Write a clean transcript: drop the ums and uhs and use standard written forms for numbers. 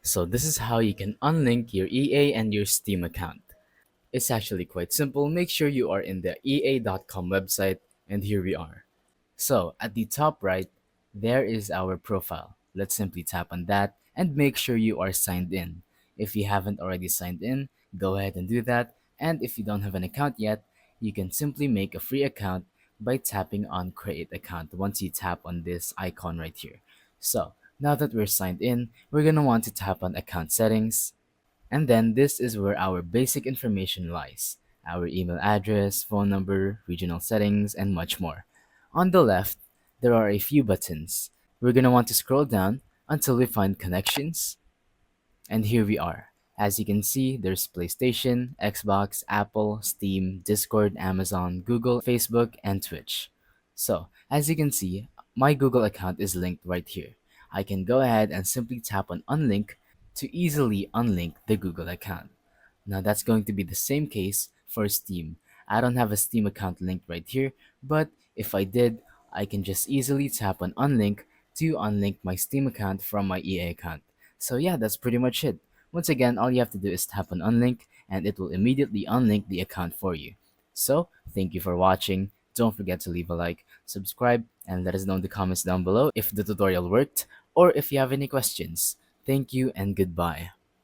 So this is how you can unlink your EA and your Steam account. It's actually quite simple. Make sure you are in the ea.com website, and here we are. So at the top right, there is our profile. Let's simply tap on that and make sure you are signed in. If you haven't already signed in, go ahead and do that. And if you don't have an account yet, you can simply make a free account by tapping on create account once you tap on this icon right here. So now that we're signed in, we're going to want to tap on account settings, and then this is where our basic information lies: our email address, phone number, regional settings, and much more. On the left, there are a few buttons. We're going to want to scroll down until we find connections, and here we are. As you can see, there's PlayStation, Xbox, Apple, Steam, Discord, Amazon, Google, Facebook, and Twitch. So, as you can see, my Google account is linked right here. I can go ahead and simply tap on Unlink to easily unlink the Google account. Now that's going to be the same case for Steam. I don't have a Steam account linked right here, but if I did, I can just easily tap on Unlink to unlink my Steam account from my EA account. So yeah, that's pretty much it. Once again, all you have to do is tap on Unlink and it will immediately unlink the account for you. So, thank you for watching. Don't forget to leave a like, subscribe, and let us know in the comments down below if the tutorial worked or if you have any questions. Thank you and goodbye.